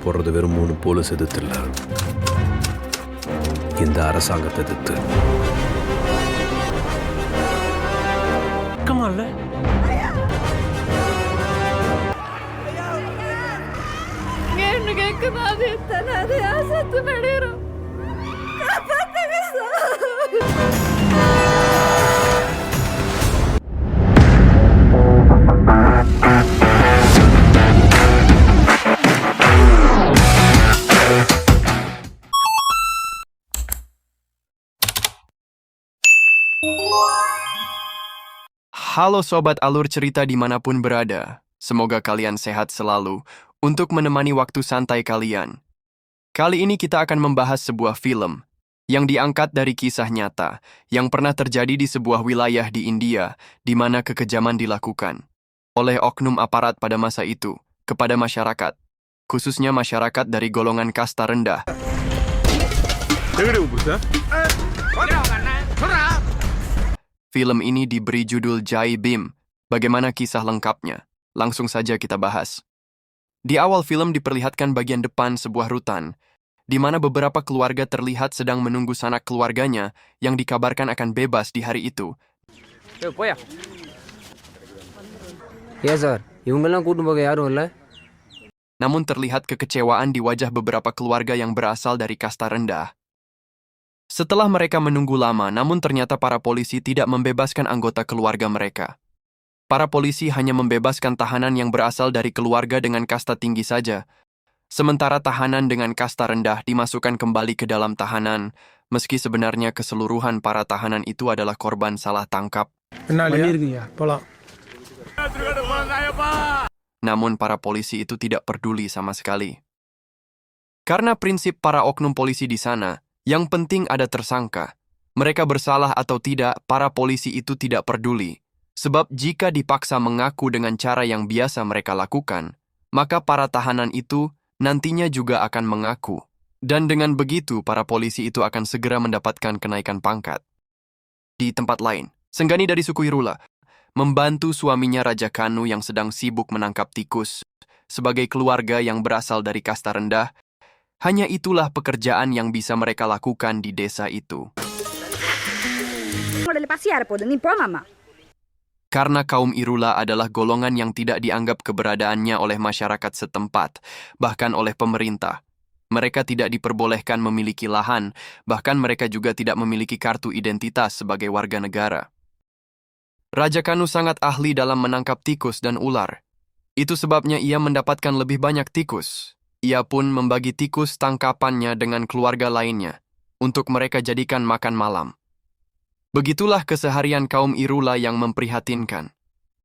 போடுறது வெறும் 3 போலீஸ் எதிர்த்து இல்ல, இந்த அரசாங்கத்தை எதிர்த்து. கமால்ல ಏನು ಕೇಳ್ಕನಾದೆ ತನದೆ ಆಸತ್ತು ನಡೆಯರು Halo Sobat Alur Cerita dimanapun berada, semoga kalian sehat selalu untuk menemani waktu santai kalian. Kali ini kita akan membahas sebuah film yang diangkat dari kisah nyata yang pernah terjadi di sebuah wilayah di India di mana kekejaman dilakukan oleh oknum aparat pada masa itu kepada masyarakat, khususnya masyarakat dari golongan kasta rendah. Film ini diberi judul Jai Bhim. Bagaimana kisah lengkapnya? Langsung saja kita bahas. Di awal film diperlihatkan bagian depan sebuah rutan, di mana beberapa keluarga terlihat sedang menunggu sanak keluarganya yang dikabarkan akan bebas di hari itu. Ya sir இவங்கெல்லாம் கூட்டு போக யாரும் இல்லை. Namun terlihat kekecewaan di wajah beberapa keluarga yang berasal dari kasta rendah. Setelah mereka menunggu lama, namun ternyata para polisi tidak membebaskan anggota keluarga mereka. Para polisi hanya membebaskan tahanan yang berasal dari keluarga dengan kasta tinggi saja, sementara tahanan dengan kasta rendah dimasukkan kembali ke dalam tahanan, meski sebenarnya keseluruhan para tahanan itu adalah korban salah tangkap. Namun para polisi itu tidak peduli sama sekali. Karena prinsip para oknum polisi di sana, yang penting ada tersangka. Mereka bersalah atau tidak, para polisi itu tidak peduli. Sebab jika dipaksa mengaku dengan cara yang biasa mereka lakukan, maka para tahanan itu nantinya juga akan mengaku. Dan dengan begitu, para polisi itu akan segera mendapatkan kenaikan pangkat. Di tempat lain, Senggani dari suku Irula membantu suaminya Raja Kanu yang sedang sibuk menangkap tikus. Sebagai keluarga yang berasal dari kasta rendah, hanya itulah pekerjaan yang bisa mereka lakukan di desa itu. Karena kaum Irula adalah golongan yang tidak dianggap keberadaannya oleh masyarakat setempat, bahkan oleh pemerintah. Mereka tidak diperbolehkan memiliki lahan, bahkan mereka juga tidak memiliki kartu identitas sebagai warga negara. Raja Kanu sangat ahli dalam menangkap tikus dan ular. Itu sebabnya ia mendapatkan lebih banyak tikus. Ia pun membagi tikus tangkapannya dengan keluarga lainnya, untuk mereka jadikan makan malam. Begitulah keseharian kaum Irula yang memprihatinkan.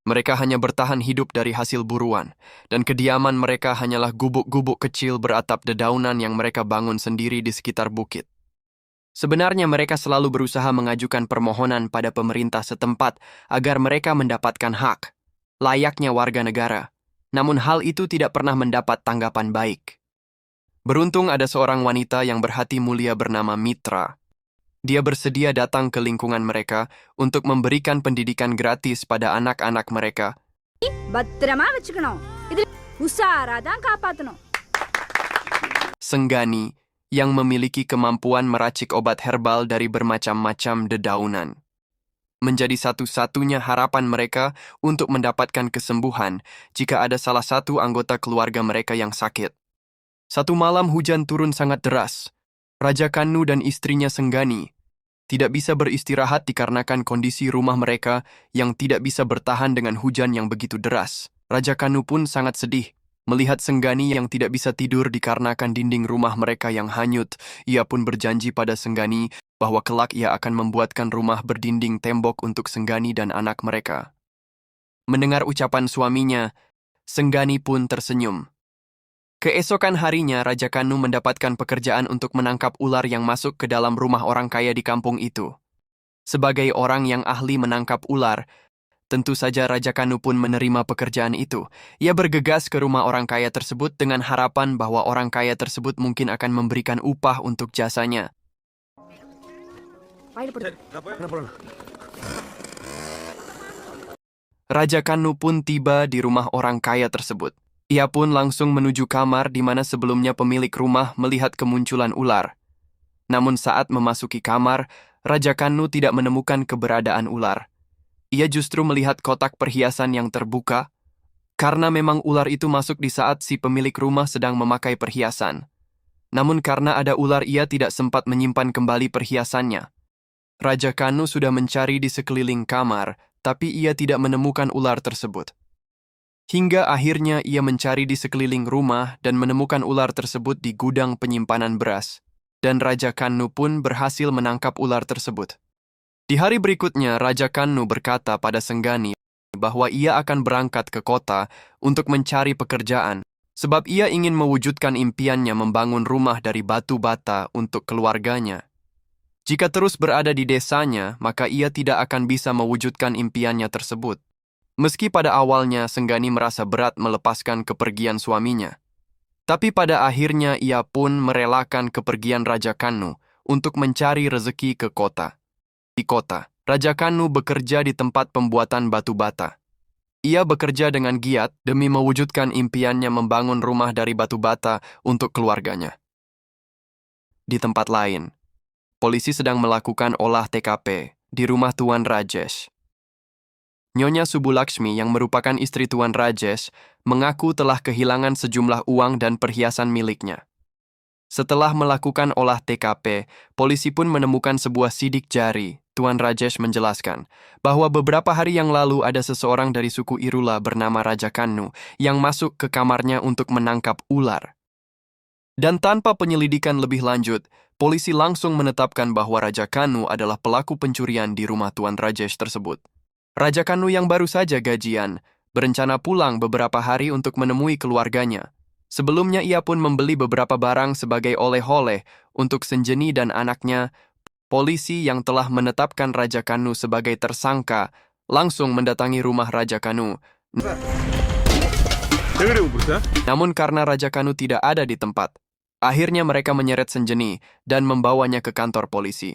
Mereka hanya bertahan hidup dari hasil buruan, dan kediaman mereka hanyalah gubuk-gubuk kecil beratap dedaunan yang mereka bangun sendiri di sekitar bukit. Sebenarnya mereka selalu berusaha mengajukan permohonan pada pemerintah setempat agar mereka mendapatkan hak, layaknya warga negara. Namun hal itu tidak pernah mendapat tanggapan baik. Beruntung ada seorang wanita yang berhati mulia bernama Mitra. Dia bersedia datang ke lingkungan mereka untuk memberikan pendidikan gratis pada anak-anak mereka. Senggani yang memiliki kemampuan meracik obat herbal dari bermacam-macam dedaunan. Menjadi satu-satunya harapan mereka untuk mendapatkan kesembuhan jika ada salah satu anggota keluarga mereka yang sakit. Satu malam hujan turun sangat deras. Raja Kanu dan istrinya Senggani tidak bisa beristirahat dikarenakan kondisi rumah mereka yang tidak bisa bertahan dengan hujan yang begitu deras. Raja Kanu pun sangat sedih melihat Senggani yang tidak bisa tidur dikarenakan dinding rumah mereka yang hanyut. Ia pun berjanji pada Senggani bahwa kelak ia akan membuatkan rumah berdinding tembok untuk Senggani dan anak mereka. Mendengar ucapan suaminya, Senggani pun tersenyum. Keesokan harinya, Raja Kanu mendapatkan pekerjaan untuk menangkap ular yang masuk ke dalam rumah orang kaya di kampung itu. Sebagai orang yang ahli menangkap ular, tentu saja Raja Kanu pun menerima pekerjaan itu. Ia bergegas ke rumah orang kaya tersebut dengan harapan bahwa orang kaya tersebut mungkin akan memberikan upah untuk jasanya. Raja Kanu pun tiba di rumah orang kaya tersebut. Ia pun langsung menuju kamar di mana sebelumnya pemilik rumah melihat kemunculan ular. Namun saat memasuki kamar, Raja Kanu tidak menemukan keberadaan ular. Ia justru melihat kotak perhiasan yang terbuka, karena memang ular itu masuk di saat si pemilik rumah sedang memakai perhiasan. Namun karena ada ular, ia tidak sempat menyimpan kembali perhiasannya. Raja Kanu sudah mencari di sekeliling kamar, tapi ia tidak menemukan ular tersebut. Hingga akhirnya ia mencari di sekeliling rumah dan menemukan ular tersebut di gudang penyimpanan beras. Dan Raja Kanu pun berhasil menangkap ular tersebut. Di hari berikutnya, Raja Kanu berkata pada Senggani bahwa ia akan berangkat ke kota untuk mencari pekerjaan, sebab ia ingin mewujudkan impiannya membangun rumah dari batu bata untuk keluarganya. Jika terus berada di desanya, maka ia tidak akan bisa mewujudkan impiannya tersebut. Meski pada awalnya Senggani merasa berat melepaskan kepergian suaminya. Tapi pada akhirnya ia pun merelakan kepergian Raja Kanu untuk mencari rezeki ke kota. Di kota, Raja Kanu bekerja di tempat pembuatan batu bata. Ia bekerja dengan giat demi mewujudkan impiannya membangun rumah dari batu bata untuk keluarganya. Di tempat lain, polisi sedang melakukan olah TKP di rumah Tuan Rajesh. Nyonya Subulakshmi yang merupakan istri Tuan Rajesh mengaku telah kehilangan sejumlah uang dan perhiasan miliknya. Setelah melakukan olah TKP, polisi pun menemukan sebuah sidik jari. Tuan Rajesh menjelaskan bahwa beberapa hari yang lalu ada seseorang dari suku Irula bernama Raja Kanu yang masuk ke kamarnya untuk menangkap ular. Dan tanpa penyelidikan lebih lanjut, polisi langsung menetapkan bahwa Raja Kanu adalah pelaku pencurian di rumah Tuan Rajesh tersebut. Raja Kanu yang baru saja gajian, berencana pulang beberapa hari untuk menemui keluarganya. Sebelumnya ia pun membeli beberapa barang sebagai oleh-oleh untuk Senjeni dan anaknya. Polisi yang telah menetapkan Raja Kanu sebagai tersangka langsung mendatangi rumah Raja Kanu. Namun karena Raja Kanu tidak ada di tempat, akhirnya mereka menyeret Senjeni dan membawanya ke kantor polisi.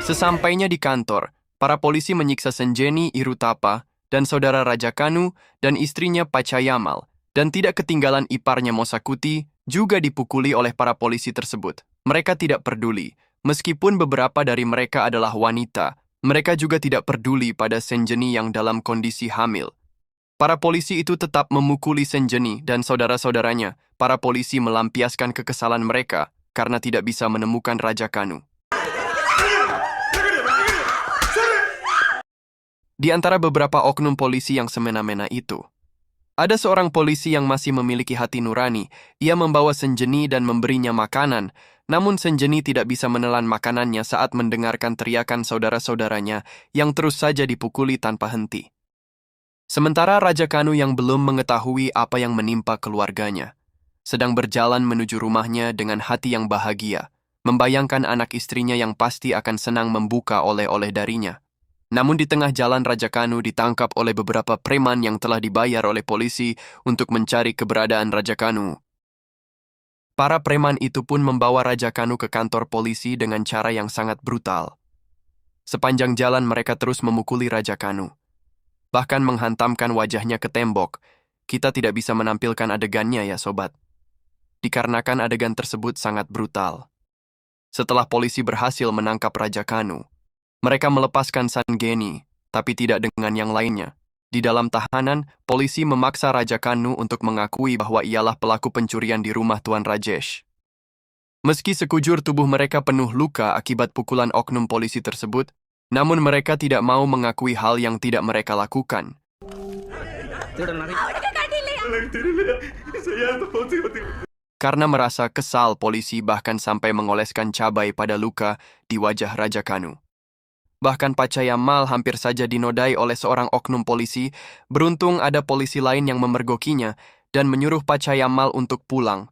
Sesampainya di kantor, para polisi menyiksa Senjeni Irutapa dan saudara Raja Kanu dan istrinya Pachayamal, dan tidak ketinggalan iparnya Mosakuti juga dipukuli oleh para polisi tersebut. Mereka tidak peduli, meskipun beberapa dari mereka adalah wanita, mereka juga tidak peduli pada Senjeni yang dalam kondisi hamil. Para polisi itu tetap memukuli Senjeni dan saudara-saudaranya. Para polisi melampiaskan kekesalan mereka karena tidak bisa menemukan Raja Kanu. Di antara beberapa oknum polisi yang semena-mena itu, ada seorang polisi yang masih memiliki hati nurani. Ia membawa Senjeni dan memberinya makanan, namun Senjeni tidak bisa menelan makanannya saat mendengarkan teriakan saudara-saudaranya yang terus saja dipukuli tanpa henti. Sementara Raja Kanu yang belum mengetahui apa yang menimpa keluarganya, sedang berjalan menuju rumahnya dengan hati yang bahagia, membayangkan anak istrinya yang pasti akan senang membuka oleh-oleh darinya. Namun di tengah jalan Raja Kanu ditangkap oleh beberapa preman yang telah dibayar oleh polisi untuk mencari keberadaan Raja Kanu. Para preman itu pun membawa Raja Kanu ke kantor polisi dengan cara yang sangat brutal. Sepanjang jalan mereka terus memukuli Raja Kanu, bahkan menghantamkan wajahnya ke tembok. Kita tidak bisa menampilkan adegannya ya sobat, dikarenakan adegan tersebut sangat brutal. Setelah polisi berhasil menangkap Raja Kanu, mereka melepaskan Senjeni, tapi tidak dengan yang lainnya. Di dalam tahanan, polisi memaksa Raja Kanu untuk mengakui bahwa ialah pelaku pencurian di rumah Tuan Rajesh. Meski sekujur tubuh mereka penuh luka akibat pukulan oknum polisi tersebut, namun mereka tidak mau mengakui hal yang tidak mereka lakukan. Karena merasa kesal, polisi bahkan sampai mengoleskan cabai pada luka di wajah Raja Kanu. Bahkan Pachayamal hampir saja dinodai oleh seorang oknum polisi. Beruntung ada polisi lain yang memergokinya dan menyuruh Pachayamal untuk pulang.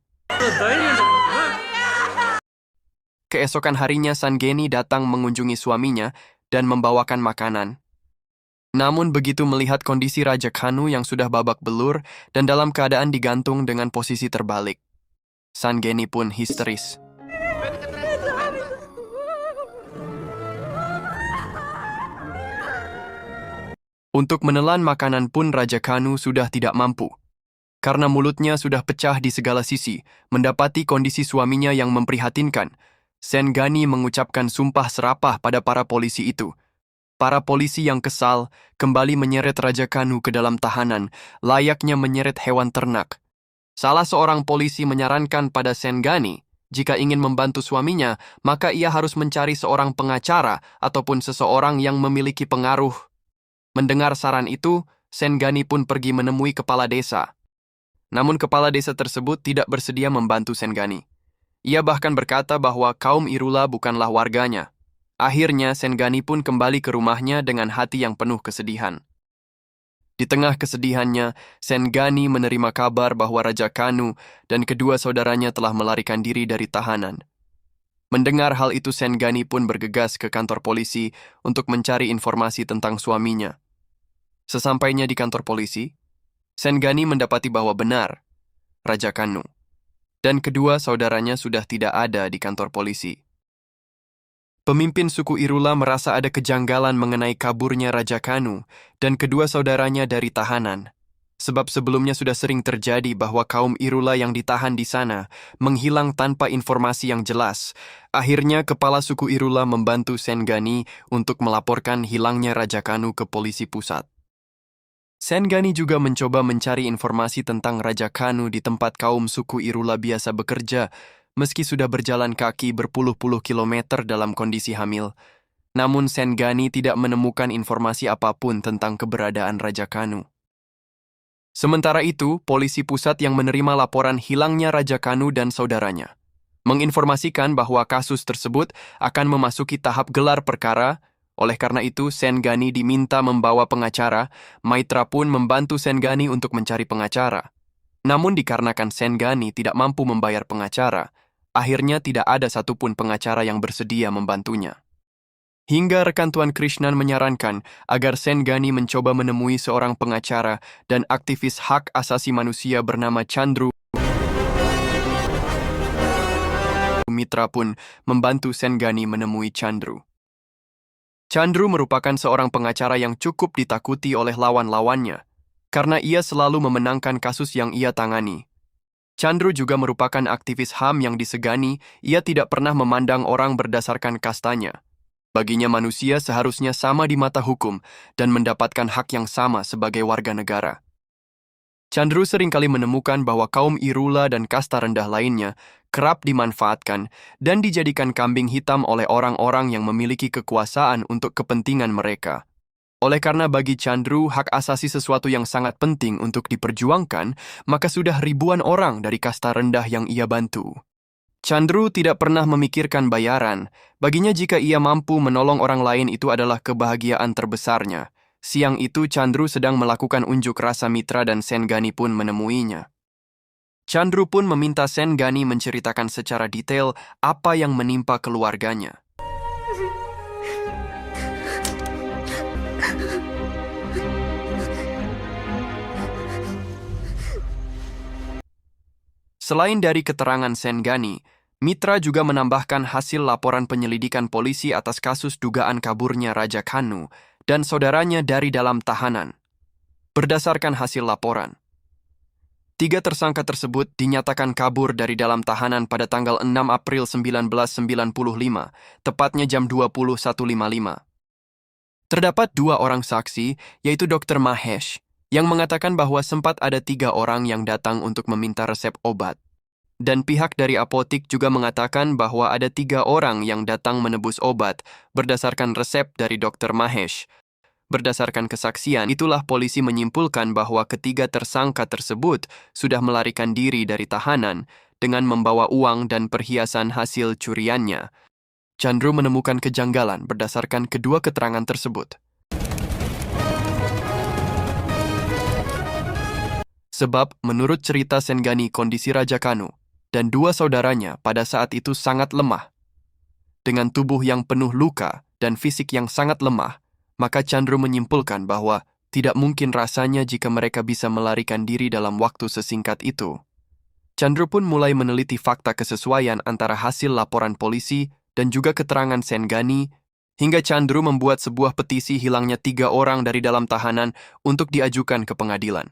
Keesokan harinya Senjeni datang mengunjungi suaminya dan membawakan makanan. Namun begitu melihat kondisi Raja Kanu yang sudah babak belur dan dalam keadaan digantung dengan posisi terbalik, Senjeni pun histeris. Untuk menelan makanan pun Raja Kanu sudah tidak mampu. Karena mulutnya sudah pecah di segala sisi, mendapati kondisi suaminya yang memprihatinkan, Sengani mengucapkan sumpah serapah pada para polisi itu. Para polisi yang kesal kembali menyeret Raja Kanu ke dalam tahanan, layaknya menyeret hewan ternak. Salah seorang polisi menyarankan pada Sengani, jika ingin membantu suaminya, maka ia harus mencari seorang pengacara ataupun seseorang yang memiliki pengaruh. Mendengar saran itu, Sengani pun pergi menemui kepala desa. Namun kepala desa tersebut tidak bersedia membantu Sengani. Ia bahkan berkata bahwa kaum Irula bukanlah warganya. Akhirnya Sengani pun kembali ke rumahnya dengan hati yang penuh kesedihan. Di tengah kesedihannya, Sengani menerima kabar bahwa Raja Kanu dan kedua saudaranya telah melarikan diri dari tahanan. Mendengar hal itu, Sengani pun bergegas ke kantor polisi untuk mencari informasi tentang suaminya. Sesampainya di kantor polisi, Sengani mendapati bahwa benar, Raja Kanu dan kedua saudaranya sudah tidak ada di kantor polisi. Pemimpin suku Irula merasa ada kejanggalan mengenai kaburnya Raja Kanu dan kedua saudaranya dari tahanan. Sebab sebelumnya sudah sering terjadi bahwa kaum Irula yang ditahan di sana menghilang tanpa informasi yang jelas. Akhirnya kepala suku Irula membantu Sengani untuk melaporkan hilangnya Raja Kanu ke polisi pusat. Sengani juga mencoba mencari informasi tentang Raja Kanu di tempat kaum suku Irula biasa bekerja, meski sudah berjalan kaki berpuluh-puluh kilometer dalam kondisi hamil. Namun Sengani tidak menemukan informasi apapun tentang keberadaan Raja Kanu. Sementara itu, polisi pusat yang menerima laporan hilangnya Raja Kanu dan saudaranya menginformasikan bahwa kasus tersebut akan memasuki tahap gelar perkara. Oleh karena itu, Sengani diminta membawa pengacara. Maitra pun membantu Sengani untuk mencari pengacara. Namun dikarenakan Sengani tidak mampu membayar pengacara, akhirnya tidak ada satupun pengacara yang bersedia membantunya. Hingga rekan Tuan Krishnan menyarankan agar Sengani mencoba menemui seorang pengacara dan aktivis hak asasi manusia bernama Chandru. Mitra pun membantu Sengani menemui Chandru. Chandru merupakan seorang pengacara yang cukup ditakuti oleh lawan-lawannya, karena ia selalu memenangkan kasus yang ia tangani. Chandru juga merupakan aktivis HAM yang disegani, ia tidak pernah memandang orang berdasarkan kastanya. Baginya manusia seharusnya sama di mata hukum dan mendapatkan hak yang sama sebagai warga negara. Chandru seringkali menemukan bahwa kaum Irula dan kasta rendah lainnya kerap dimanfaatkan dan dijadikan kambing hitam oleh orang-orang yang memiliki kekuasaan untuk kepentingan mereka. Oleh karena bagi Chandru, hak asasi sesuatu yang sangat penting untuk diperjuangkan, maka sudah ribuan orang dari kasta rendah yang ia bantu. Chandru tidak pernah memikirkan bayaran. Baginya jika ia mampu menolong orang lain itu adalah kebahagiaan terbesarnya. Siang itu Chandru sedang melakukan unjuk rasa mitra dan Sengani pun menemuinya. Chandru pun meminta Sengani menceritakan secara detail apa yang menimpa keluarganya. Selain dari keterangan Sengani, Mitra juga menambahkan hasil laporan penyelidikan polisi atas kasus dugaan kaburnya Raja Kanu dan saudaranya dari dalam tahanan. Berdasarkan hasil laporan, 3 tersangka tersebut dinyatakan kabur dari dalam tahanan pada tanggal 6 April 1995, tepatnya jam 21.55. Terdapat 2 orang saksi, yaitu Dr. Mahesh, yang mengatakan bahwa sempat ada 3 orang yang datang untuk meminta resep obat. Dan pihak dari apotik juga mengatakan bahwa ada 3 orang yang datang menebus obat berdasarkan resep dari Dr. Mahesh. Berdasarkan kesaksian, itulah polisi menyimpulkan bahwa ketiga tersangka tersebut sudah melarikan diri dari tahanan dengan membawa uang dan perhiasan hasil curiannya. Chandru menemukan kejanggalan berdasarkan kedua keterangan tersebut. Sebab menurut cerita Sengani, kondisi Raja Kanu dan 2 saudaranya pada saat itu sangat lemah. Dengan tubuh yang penuh luka dan fisik yang sangat lemah, maka Chandru menyimpulkan bahwa tidak mungkin rasanya jika mereka bisa melarikan diri dalam waktu sesingkat itu. Chandru pun mulai meneliti fakta kesesuaian antara hasil laporan polisi dan juga keterangan Sengani, hingga Chandru membuat sebuah petisi hilangnya 3 orang dari dalam tahanan untuk diajukan ke pengadilan.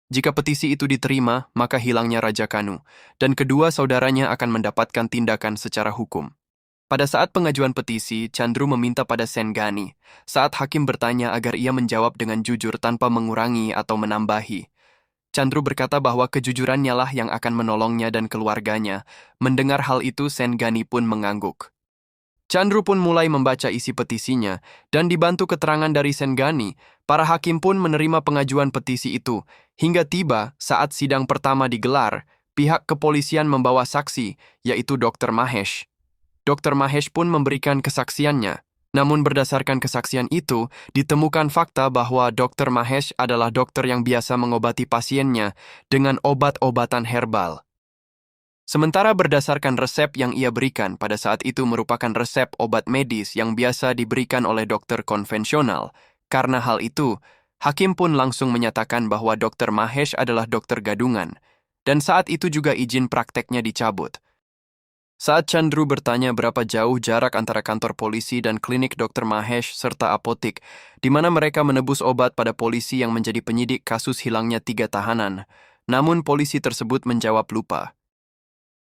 Jika petisi itu diterima, maka hilangnya Raja Kanu, dan kedua saudaranya akan mendapatkan tindakan secara hukum. Pada saat pengajuan petisi, Chandru meminta pada Sengani saat hakim bertanya agar ia menjawab dengan jujur tanpa mengurangi atau menambahi. Chandru berkata bahwa kejujurannya lah yang akan menolongnya dan keluarganya. Mendengar hal itu, Sengani pun mengangguk. Chandru pun mulai membaca isi petisinya, dan dibantu keterangan dari Sengani, para hakim pun menerima pengajuan petisi itu. Hingga tiba saat sidang pertama digelar, pihak kepolisian membawa saksi, yaitu Dr. Mahesh. Dr. Mahesh pun memberikan kesaksiannya. Namun berdasarkan kesaksian itu, ditemukan fakta bahwa Dr. Mahesh adalah dokter yang biasa mengobati pasiennya dengan obat-obatan herbal. Sementara berdasarkan resep yang ia berikan pada saat itu merupakan resep obat medis yang biasa diberikan oleh dokter konvensional. Karena hal itu, hakim pun langsung menyatakan bahwa Dr. Mahesh adalah dokter gadungan, dan saat itu juga izin prakteknya dicabut. Saat Chandru bertanya berapa jauh jarak antara kantor polisi dan klinik Dr. Mahesh serta apotik, di mana mereka menebus obat pada polisi yang menjadi penyidik kasus hilangnya 3 tahanan, namun polisi tersebut menjawab lupa.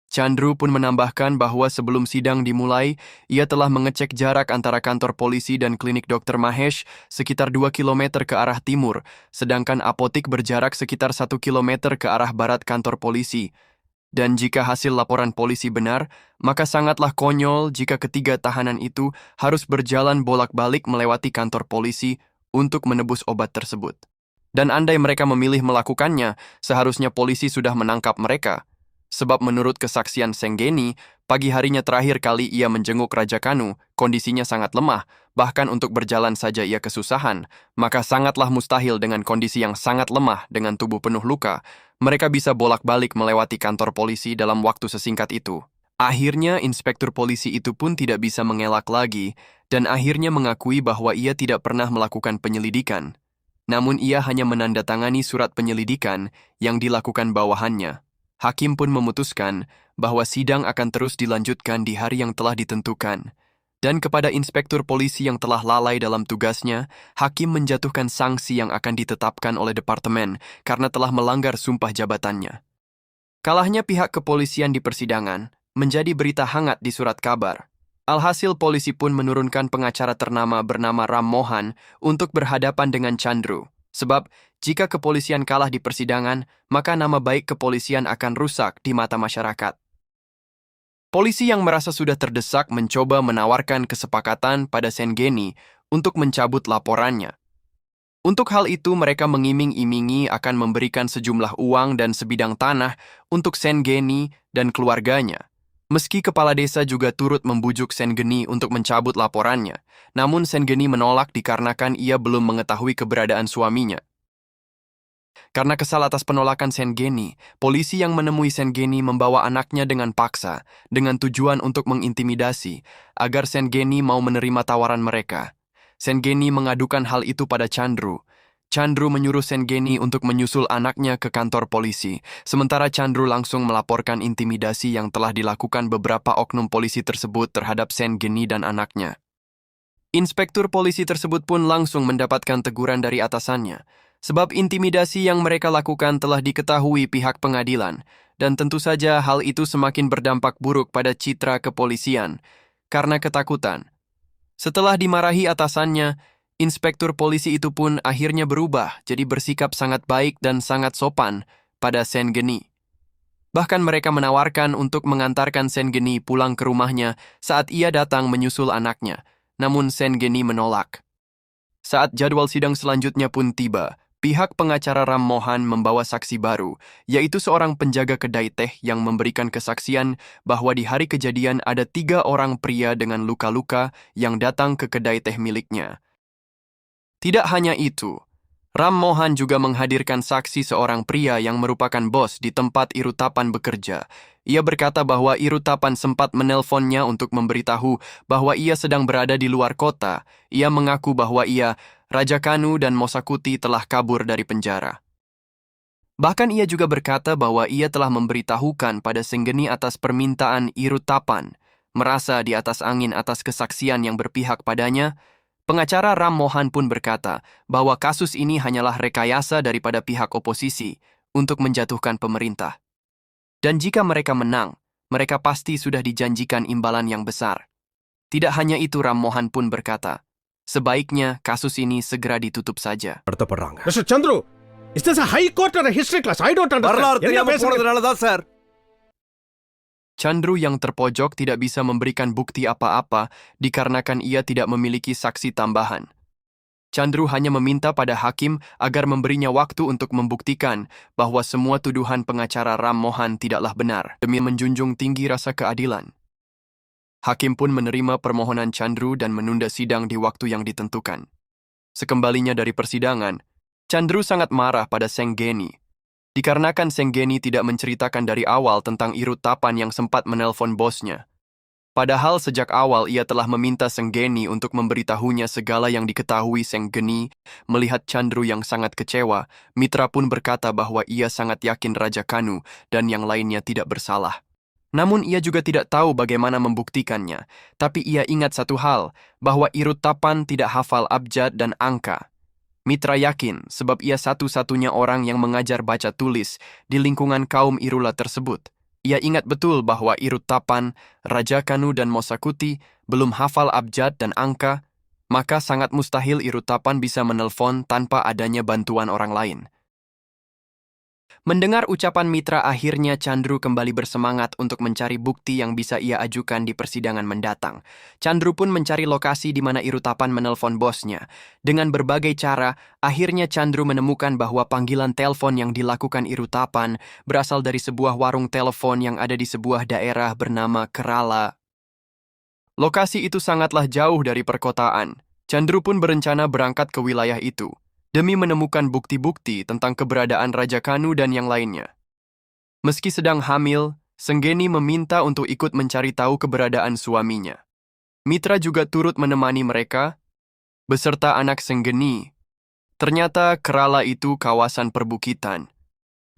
Chandru pun menambahkan bahwa sebelum sidang dimulai, ia telah mengecek jarak antara kantor polisi dan klinik Dr. Mahesh sekitar 2 km ke arah timur, sedangkan apotik berjarak sekitar 1 km ke arah barat kantor polisi. Dan jika hasil laporan polisi benar, maka sangatlah konyol jika ketiga tahanan itu harus berjalan bolak-balik melewati kantor polisi untuk menebus obat tersebut. Dan andai mereka memilih melakukannya, seharusnya polisi sudah menangkap mereka. Sebab menurut kesaksian Sengani, pagi harinya terakhir kali ia menjenguk Raja Kanu, kondisinya sangat lemah, bahkan untuk berjalan saja ia kesusahan, maka sangatlah mustahil dengan kondisi yang sangat lemah dengan tubuh penuh luka, mereka bisa bolak-balik melewati kantor polisi dalam waktu sesingkat itu. Akhirnya, inspektur polisi itu pun tidak bisa mengelak lagi, dan akhirnya mengakui bahwa ia tidak pernah melakukan penyelidikan. Namun ia hanya menandatangani surat penyelidikan yang dilakukan bawahannya. Hakim pun memutuskan bahwa sidang akan terus dilanjutkan di hari yang telah ditentukan. Dan kepada inspektur polisi yang telah lalai dalam tugasnya, hakim menjatuhkan sanksi yang akan ditetapkan oleh departemen karena telah melanggar sumpah jabatannya. Kalahnya pihak kepolisian di persidangan menjadi berita hangat di surat kabar. Alhasil polisi pun menurunkan pengacara ternama bernama Ram Mohan untuk berhadapan dengan Chandru. Sebab jika kepolisian kalah di persidangan, maka nama baik kepolisian akan rusak di mata masyarakat. Polisi yang merasa sudah terdesak mencoba menawarkan kesepakatan pada Sengani untuk mencabut laporannya. Untuk hal itu mereka mengiming-imingi akan memberikan sejumlah uang dan sebidang tanah untuk Sengani dan keluarganya. Meski kepala desa juga turut membujuk Sengani untuk mencabut laporannya, namun Sengani menolak dikarenakan ia belum mengetahui keberadaan suaminya. Karena kesal atas penolakan Sengani, polisi yang menemui Sengani membawa anaknya dengan paksa, dengan tujuan untuk mengintimidasi, agar Sengani mau menerima tawaran mereka. Sengani mengadukan hal itu pada Chandru. Chandru menyuruh Sengani untuk menyusul anaknya ke kantor polisi, sementara Chandru langsung melaporkan intimidasi yang telah dilakukan beberapa oknum polisi tersebut terhadap Sengani dan anaknya. Inspektur polisi tersebut pun langsung mendapatkan teguran dari atasannya, sebab intimidasi yang mereka lakukan telah diketahui pihak pengadilan, dan tentu saja hal itu semakin berdampak buruk pada citra kepolisian, karena ketakutan. Setelah dimarahi atasannya, inspektur polisi itu pun akhirnya berubah jadi bersikap sangat baik dan sangat sopan pada Sengani. Bahkan mereka menawarkan untuk mengantarkan Sengani pulang ke rumahnya saat ia datang menyusul anaknya, namun Sengani menolak. Saat jadwal sidang selanjutnya pun tiba, pihak pengacara Ram Mohan membawa saksi baru, yaitu seorang penjaga kedai teh yang memberikan kesaksian bahwa di hari kejadian ada 3 orang pria dengan luka-luka yang datang ke kedai teh miliknya. Tidak hanya itu, Ram Mohan juga menghadirkan saksi seorang pria yang merupakan bos di tempat Irutapan bekerja. Ia berkata bahwa Irutapan sempat menelponnya untuk memberitahu bahwa ia sedang berada di luar kota. Ia mengaku bahwa Raja Kanu dan Mosakuti telah kabur dari penjara. Bahkan ia juga berkata bahwa ia telah memberitahukan pada Sengani atas permintaan Irutapan merasa di atas angin atas kesaksian yang berpihak padanya, pengacara Ram Mohan pun berkata bahwa kasus ini hanyalah rekayasa daripada pihak oposisi untuk menjatuhkan pemerintah. Dan jika mereka menang, mereka pasti sudah dijanjikan imbalan yang besar. Tidak hanya itu, Ram Mohan pun berkata, sebaiknya kasus ini segera ditutup saja. வருத்தப்படுறாங்க. Mr. Chandru, is this a high court or a history class? I don't understand. என்ன பேசுறீங்க? Sir. Chandru yang terpojok tidak bisa memberikan bukti apa-apa dikarenakan ia tidak memiliki saksi tambahan. Chandru hanya meminta pada hakim agar memberinya waktu untuk membuktikan bahwa semua tuduhan pengacara Ram Mohan tidaklah benar demi menjunjung tinggi rasa keadilan. Hakim pun menerima permohonan Chandru dan menunda sidang di waktu yang ditentukan. Sekembalinya dari persidangan, Chandru sangat marah pada Senggeni. Dikarenakan Senggeni tidak menceritakan dari awal tentang Irut Tapan yang sempat menelpon bosnya. Padahal sejak awal ia telah meminta Senggeni untuk memberitahunya segala yang diketahui. Senggeni melihat Chandru yang sangat kecewa, Mitra pun berkata bahwa ia sangat yakin Raja Kanu dan yang lainnya tidak bersalah. Namun ia juga tidak tahu bagaimana membuktikannya, tapi ia ingat satu hal, bahwa Irut Tapan tidak hafal abjad dan angka. Mitra yakin sebab ia satu-satunya orang yang mengajar baca tulis di lingkungan kaum Irula tersebut. Ia ingat betul bahwa Irut Tapan, Raja Kanu dan Mosakuti belum hafal abjad dan angka, maka sangat mustahil Irut Tapan bisa menelpon tanpa adanya bantuan orang lain. Mendengar ucapan Mitra, akhirnya Chandru kembali bersemangat untuk mencari bukti yang bisa ia ajukan di persidangan mendatang. Chandru pun mencari lokasi di mana Irut Tapan menelpon bosnya. Dengan berbagai cara, akhirnya Chandru menemukan bahwa panggilan telepon yang dilakukan Irut Tapan berasal dari sebuah warung telepon yang ada di sebuah daerah bernama Kerala. Lokasi itu sangatlah jauh dari perkotaan. Chandru pun berencana berangkat ke wilayah itu demi menemukan bukti-bukti tentang keberadaan Raja Kanu dan yang lainnya. Meski sedang hamil, Senggeni meminta untuk ikut mencari tahu keberadaan suaminya. Mitra juga turut menemani mereka, beserta anak Senggeni. Ternyata Kerala itu kawasan perbukitan.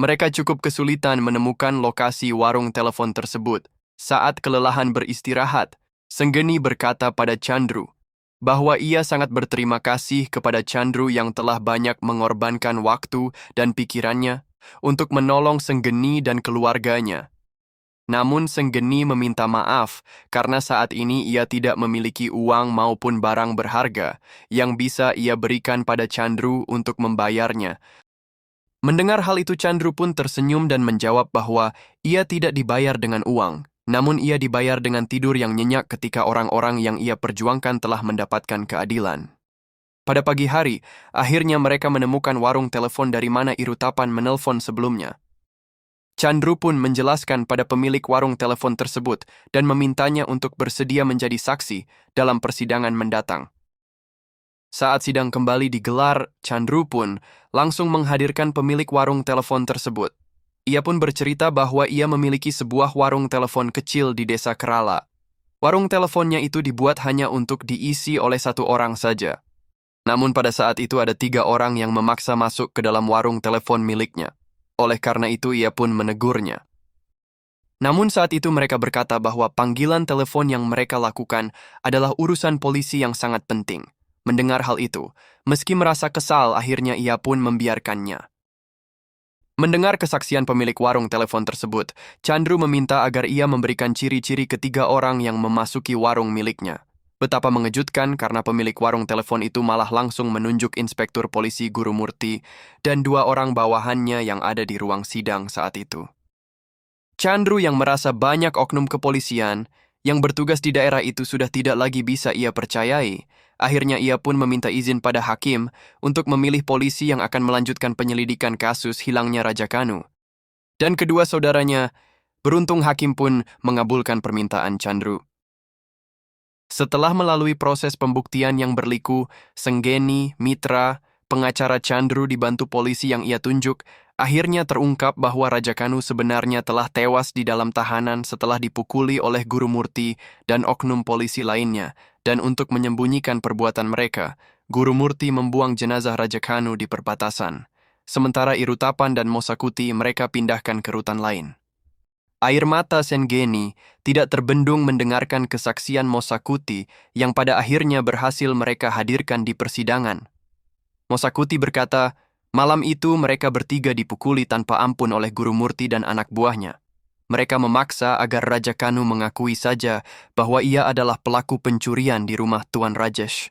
Mereka cukup kesulitan menemukan lokasi warung telepon tersebut. Saat kelelahan beristirahat, Senggeni berkata pada Chandru bahwa ia sangat berterima kasih kepada Chandru yang telah banyak mengorbankan waktu dan pikirannya untuk menolong Senggeni dan keluarganya. Namun Senggeni meminta maaf karena saat ini ia tidak memiliki uang maupun barang berharga yang bisa ia berikan pada Chandru untuk membayarnya. Mendengar hal itu, Chandru pun tersenyum dan menjawab bahwa ia tidak dibayar dengan uang. Namun ia dibayar dengan tidur yang nyenyak ketika orang-orang yang ia perjuangkan telah mendapatkan keadilan. Pada pagi hari, akhirnya mereka menemukan warung telepon dari mana Irut Tapan menelpon sebelumnya. Chandru pun menjelaskan pada pemilik warung telepon tersebut dan memintanya untuk bersedia menjadi saksi dalam persidangan mendatang. Saat sidang kembali digelar, Chandru pun langsung menghadirkan pemilik warung telepon tersebut. Ia pun bercerita bahwa ia memiliki sebuah warung telepon kecil di desa Kerala. Warung teleponnya itu dibuat hanya untuk diisi oleh satu orang saja. Namun pada saat itu ada 3 orang yang memaksa masuk ke dalam warung telepon miliknya. Oleh karena itu ia pun menegurnya. Namun saat itu mereka berkata bahwa panggilan telepon yang mereka lakukan adalah urusan polisi yang sangat penting. Mendengar hal itu, meski merasa kesal, akhirnya ia pun membiarkannya. Mendengar kesaksian pemilik warung telepon tersebut, Chandru meminta agar ia memberikan ciri-ciri ketiga orang yang memasuki warung miliknya. Betapa mengejutkan karena pemilik warung telepon itu malah langsung menunjuk Inspektur Polisi Guru Murti dan 2 orang bawahannya yang ada di ruang sidang saat itu. Chandru yang merasa banyak oknum kepolisian yang bertugas di daerah itu sudah tidak lagi bisa ia percayai. Akhirnya ia pun meminta izin pada hakim untuk memilih polisi yang akan melanjutkan penyelidikan kasus hilangnya Raja Kanu. Dan kedua saudaranya, beruntung hakim pun mengabulkan permintaan Chandru. Setelah melalui proses pembuktian yang berliku, Senggeni, Mitra, pengacara Chandru dibantu polisi yang ia tunjuk, akhirnya terungkap bahwa Raja Kanu sebenarnya telah tewas di dalam tahanan setelah dipukuli oleh Guru Murti dan oknum polisi lainnya. Dan untuk menyembunyikan perbuatan mereka, Guru Murti membuang jenazah Raja Kanu di perbatasan. Sementara Irut Tapan dan Mosakuti mereka pindahkan ke rutan lain. Air mata Sengeni tidak terbendung mendengarkan kesaksian Mosakuti yang pada akhirnya berhasil mereka hadirkan di persidangan. Mosakuti berkata, malam itu mereka bertiga dipukuli tanpa ampun oleh Guru Murti dan anak buahnya. Mereka memaksa agar Raja Kanu mengakui saja bahwa ia adalah pelaku pencurian di rumah Tuan Rajesh.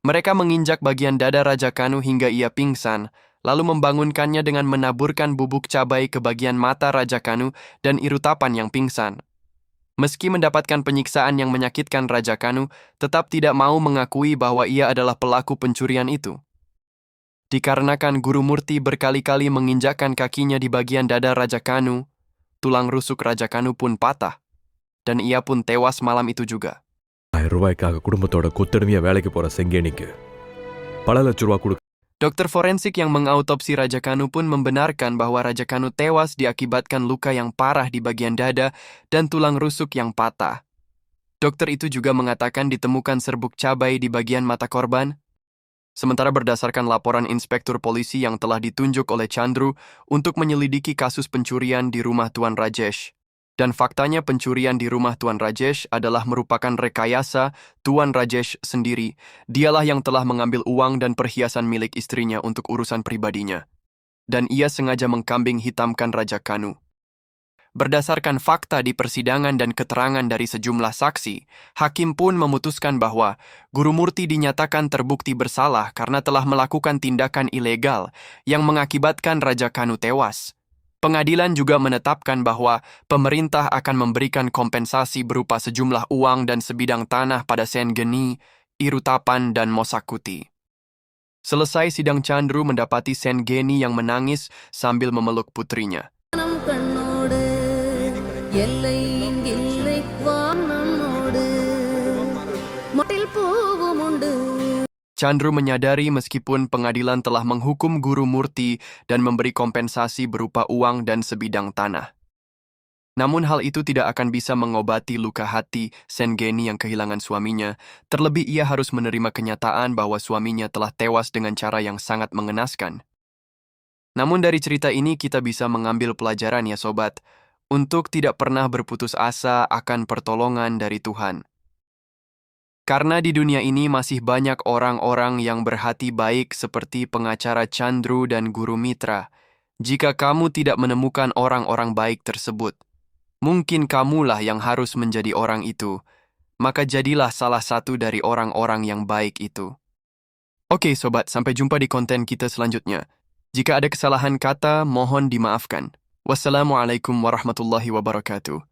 Mereka menginjak bagian dada Raja Kanu hingga ia pingsan, lalu membangunkannya dengan menaburkan bubuk cabai ke bagian mata Raja Kanu dan Irutapan yang pingsan. Meski mendapatkan penyiksaan yang menyakitkan Raja Kanu, tetap tidak mau mengakui bahwa ia adalah pelaku pencurian itu. Dikarenakan Guru Murti berkali-kali menginjakkan kakinya di bagian dada Raja Kanu, tulang rusuk Raja Kanu pun patah, dan ia pun tewas malam itu juga. ரூபாய்க்காக குடும்பத்தோட கொத்தடிமையா வேலைக்கு போற செங்கேனிக்கு பல லட்ச ரூபா கொடுக்க Dokter forensik yang mengautopsi Raja Kanu pun membenarkan bahwa Raja Kanu tewas diakibatkan luka yang parah di bagian dada dan tulang rusuk yang patah. Dokter itu juga mengatakan ditemukan serbuk cabai di bagian mata korban. Sementara berdasarkan laporan inspektur polisi yang telah ditunjuk oleh Chandru untuk menyelidiki kasus pencurian di rumah Tuan Rajesh. Dan faktanya pencurian di rumah Tuan Rajesh adalah merupakan rekayasa Tuan Rajesh sendiri. Dialah yang telah mengambil uang dan perhiasan milik istrinya untuk urusan pribadinya. Dan ia sengaja mengkambing hitamkan Raja Kanu. Berdasarkan fakta di persidangan dan keterangan dari sejumlah saksi, hakim pun memutuskan bahwa Guru Murti dinyatakan terbukti bersalah karena telah melakukan tindakan ilegal yang mengakibatkan Raja Kanu tewas. Pengadilan juga menetapkan bahwa pemerintah akan memberikan kompensasi berupa sejumlah uang dan sebidang tanah pada Sengeni, Irutapan, dan Mosakuti. Selesai sidang, Chandru mendapati Sengeni yang menangis sambil memeluk putrinya. Chandru menyadari meskipun pengadilan telah menghukum Guru Murti dan memberi kompensasi berupa uang dan sebidang tanah. Namun hal itu tidak akan bisa mengobati luka hati Sengeni yang kehilangan suaminya, terlebih ia harus menerima kenyataan bahwa suaminya telah tewas dengan cara yang sangat mengenaskan. Namun dari cerita ini kita bisa mengambil pelajaran ya sobat, untuk tidak pernah berputus asa akan pertolongan dari Tuhan. Karena di dunia ini masih banyak orang-orang yang berhati baik seperti pengacara Chandru dan Guru Mitra. Jika kamu tidak menemukan orang-orang baik tersebut, mungkin kamulah yang harus menjadi orang itu. Maka jadilah salah satu dari orang-orang yang baik itu. Oke sobat, sampai jumpa di konten kita selanjutnya. Jika ada kesalahan kata, mohon dimaafkan. Wassalamualaikum warahmatullahi wabarakatuh.